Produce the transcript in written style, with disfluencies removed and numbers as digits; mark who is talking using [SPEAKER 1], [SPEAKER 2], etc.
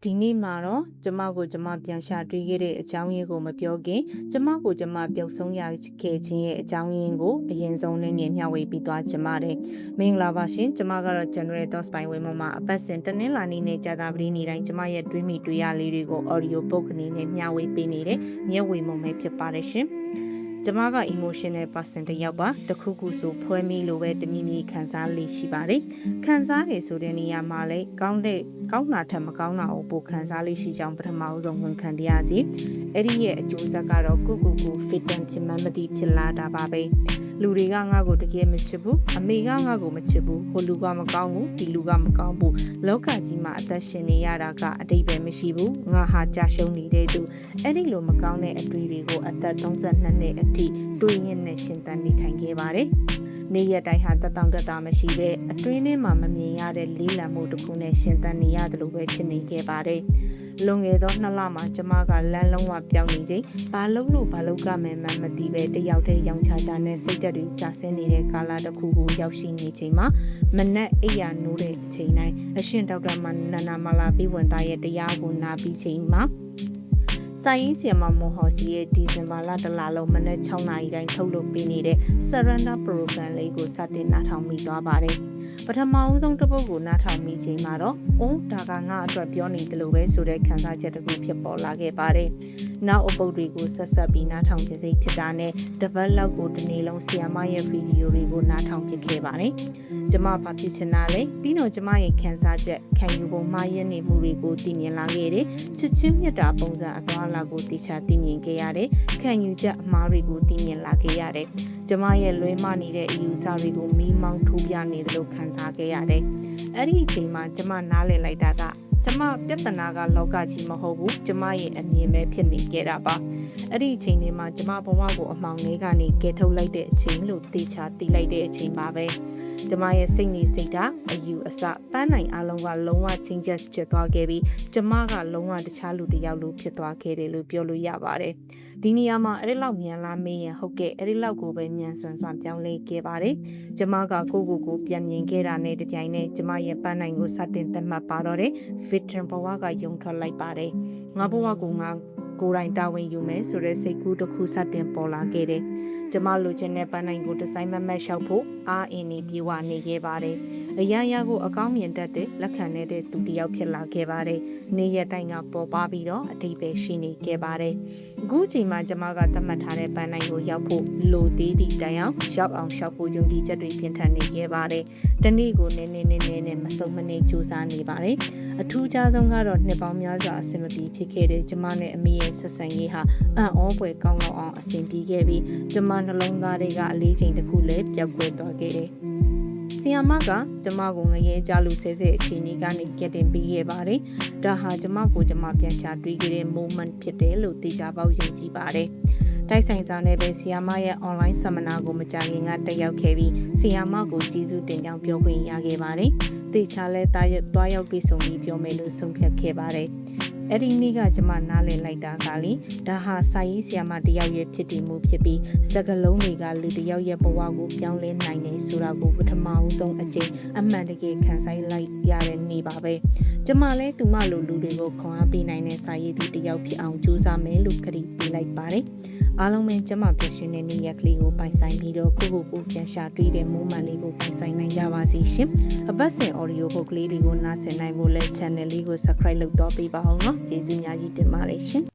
[SPEAKER 1] ဒီနေ့မှာတော့ကျမကိုကျမပြန်ရှာတွေ့ခဲ့တဲ့အကြောင်းရင်းကိုမပြောခင်ကျမကိုကျမပြုတ်ဆုံးရခဲ့ခြင်းရဲ့အကြောင်းရင်းကိုအရင်ဆုံးလည်းမျှဝေပြီးသွားကျမတယ်။မင်္ဂလာပါရှင်ကျမကတော့ General Thoughts by ဝေမမအပတ်စဉ်တနင်္လာနေ့နဲ့ကြာသပတေးနေ့တိုင်းကျမရဲ့တွေးမိတွေးရလေးတွေကို audio book အနေနဲ့မျှဝေပေးနေတဲ့မျက်ဝေမုံပဲဖြစ်ပါတယ်ရှင်။ကျမက emotional person တစ်ယောက်ပါတခုခုဆိုဖွဲမိလို့ပဲတမီမီခံစားလေးရှိပါတယ်ခံစားရဆိုတဲ့နေရာမှာလည်းကောင်းတာထက်မကောင်းတာကိုပိုခံစားလေးရှိကြောင်းပထမဦးဆုံးဝန်ခံတရားစီအဲ့ဒီရဲ့အကျိုးဆက်ကတော့ကို fit and ဖြစ်မှန်းမသိဖြစ်လာတာပါပဲလူတွေကငါ့ကိုတကယ်မချစ်ဘူးအမေကငါ့ကိုမချစ်ဘူးဟိုလူကမကောင်းဘူးဒီလူကမကောင်းဘူးလောကကြီးမှာအသက်ရှင်နေရတာကအတိတ်ပဲမရှိဘူးငါဟာကြာရှုံးနေတဲ့သူအဲ့ဒီလိုမကောင်းတဲ့အတွေ့တွေကိုအသက်32နှစ်အထိတွေးရင်းနဲ့ရှင်သန်နေထိုင်ခဲ့ပါတယ်နေ့ရက်တိုင်းဟာတက်တောင့်တက်တာမရှိပဲအတွင်းထဲမှာမမြင်ရတဲ့လေးလံမှုတစ်ခုနဲ့ရှင်သန်နေရတယ်လို့ပဲဖြစ်နေခဲ့ပါတယ်လွန်ခဲ့သော2လမှာကျမကလမ်းလုံးဝပြောင်းနေချိန်ဘာလို့ကမယ်မှမသိပဲတယောက်တည်းရောင်ချာနဲ့စိတ်သက်တွေကြာဆင်းနေတဲ့ကာလတစ်ခုကိုရောက်ရှိနေချိန်မှာမနက်အိယာနိုးတဲ့အချိန်တိုင်းအရှင်ဒေါက်တာနာမလာပြီးဝန်သားရဲ့တရားကိုနာပြီးချိန်မှာဆိုင်ရင်ဆီယမမော်ဟော်စီရဲ့ဒီဇင်ဘာလတလလုံးမနက်6နာရီတိုင်းထုတ်လုပ်ပေးနေတဲ့ Surrender Program လေးကိုစတင်နားထောင်မိသွားပါတယ်ပထမဦးဆုံးတစ်ပုဒ်ကိုနားထောင်မိချိန်မှာတော့ဒါကငါအတွက်ပြောနေတယ်လို့ပဲဆိုတဲ့ခံစားချက်တစ်ခုဖြစ်ပေါ်လာခဲ့ပါတယ်နောက်အပုဒ်တွေကိုဆက်ပြီးနားထောင်ခြင်းစိတ်ဖြစ်တာနဲ့တပတ်လောက်ကိုဒီနေ့လုံးဆီယမရဲ့ဗီဒီယိုတွေကိုနားထောင်ပြခဲ့ပါတယ်ကျမဘာဖြစ်ချင်တာလဲပြီးတော့ကျမရဲ့ခံစားချက်ခံယူပုံမှားရနေမှုတွေကိုသိမြင်လာခဲ့တယ်ချစ်ချင်းမြတ်တာပုံစံအသွားအလာကိုသိချသိမြင်ခဲ့ရတယ်ခံယူချက်အမှားတွေကိုသိမြင်လာခဲ့ရတယ်ကျမရဲ့လွဲမနေတဲ့အယူဆတွေကိုမီးမောင်းထိုးပြနေတယ်လို့ခံစားခဲ့ရတယ်အဲ့ဒီအချိန်မှာကျမနားလည်လိုက်တာကကျမပြဿနာကလောကကြီးမဟုတ်ဘူးကျမရဲ့အမြင်ပဲဖြစ်နေခဲ့တာပါအဲ့ဒီအချိန်လေးမှာကျမဘဝကိုအမှောင်လေးကနေကယ်ထုတ်လိုက်တဲ့အချိန်လို့သိချသိလိုက်တဲ့အချိန်ပါပဲကျမရဲ့စိတ်နေစိတ်ဓာတ်အယူအဆပန်းနိုင်အလုံးကလုံးဝ changes ဖြစ်သွားခဲ့ပြီးကျမကလုံးဝတခြားလူတစ်ယောက်လိုဖြစ်သွားခဲ့တယ်လို့ပြောလို့ရပါတယ်ဒီနေရာမှာအဲ့ဒီလောက်မြန်လာမေးရင်ဟုတ်ကဲ့အဲ့ဒီလောက်ကိုပဲမြန်ဆွမ်းပြောင်းလဲခဲ့ပါတယ်ကျမကကိုပြန်မြင်ခဲ့တာနဲ့တပြိုင်နက်ကျမရဲ့ပန်းနိုင်ကိုစတင်သတ်မှတ်ပါတော့တယ် victim ဘဝကယုံထွက်လိုက်ပါတယ်ငါဘဝကိုငါကိုယ်တိုင်တာဝန်ယူမယ်ဆိုတဲ့စိတ်ကူးတစ်ခုစတင်ပေါ်လာခဲ့တယ်ကျမလိုချင်တဲ့ပန်းနိုင်ကိုဒီဇိုင်းမတ်လျှောက်ဖို့အားအင်းနေပြေဝနေခဲ့ပါတယ်အရာရာကိုအကောင်းမြင်တတ်တဲ့လက်ခံတဲ့သူတစ်ယောက်ဖြစ်လာခဲ့ပါတယ်နေ့ရက်တိုင်းကပေါ်ပါပြီးတော့အတိတ်ပဲရှိနေခဲ့ပါတယ်အခုချိန်မှာကျမကသတ်မှတ်ထားတဲ့ပန်းနိုင်ကိုရောက်ဖို့လိုသေးသည့်တိုင်အောင်ရောက်အောင်ရှောက်ဖို့ယုံကြည်ချက်တွေပြင်ထန်နေခဲ့ပါတယ်တနေ့ကိုနည်းမစုံမနေကြိုးစားနေပါတယ်အထူးခြားဆုံးကတော့နှစ်ပေါင်းများစွာအဆင်မပြေဖြစ်ခဲ့တဲ့ကျမနဲ့အမေရဲ့ဆက်ဆံရေးဟာအံ့ဩဖွယ်ကောင်းအောင်အဆင်ပြေခဲ့ပြီးကျမနှလုံးသားတွေကအလေးချိန်တစ်ခုလည်းပျောက်ကွယ်သွားခဲ့တယ်ဆီယမကကျမကိုငရဲကြလူဆဲအချိန်ကြီးကနေကက်တင်ပေးခဲ့ပါတယ်။ဒါဟာကျမပြန်ရှာတွေ့ခဲ့တဲ့ moment ဖြစ်တယ်လို့သိကြပေါက်ယုံကြည်ပါတယ်။တိုက်ဆိုင်စာနဲ့ပဲဆီယမရဲ့ online seminar ကိုမကြာခင်ကတက်ရောက်ခဲ့ပြီးဆီယမကိုကျေးဇူးတင်ကြောင်းပြောခွင့်ရခဲ့ပါတယ်။တေချာလဲသွားရောက်ပြီးဆုံပြီးပြောမယ်လို့ဆုံးဖြတ်ခဲ့ပါတယ်။အဲ့ဒီနေ့ကကျမနားလည်လိုက်တာကလေဒါဟာစာရေးဆရာမတယောက်ရဲ့ဖြစ်တည်မှုဖြစ်ပြီးစကားလုံးတွေကလူတယောက်ရဲ့ဘဝကိုပြောင်းလဲနိုင်တယ်ဆိုတာကိုပထမဦးဆုံးအချိန်အမှန်တကယ်ခံစားလိုက်ရတဲ့နေ့ပါပဲကျမလည်းသူမလိုလူတွေကိုခွန်အားပေးနိုင်တဲ့စာရေးသူတယောက်ဖြစ်အောင်ကြိုးစားမယ်လို့ကတိပေးလိုက်ပါတယ်အားလုံးပဲကျမပြည့်ရှင်တဲ့နေ့ရက်ကလေးကိုပိုင်ဆိုင်ပြီးတော့ကိုပြန်ရှာတွေ့တဲ့မိုးမှန်လေးကိုပိုင်ဆိုင်နိုင်ကြပါစေရှင်အပတ်စဉ် audio book လေးတွေကိုနားဆင်နိုင်ဖို့လဲ channel လေးကို subscribe လုပ်တော့ပေးပါအောင်နော်ကျေးဇူးများကြီးတင်ပါတယ်ရှင်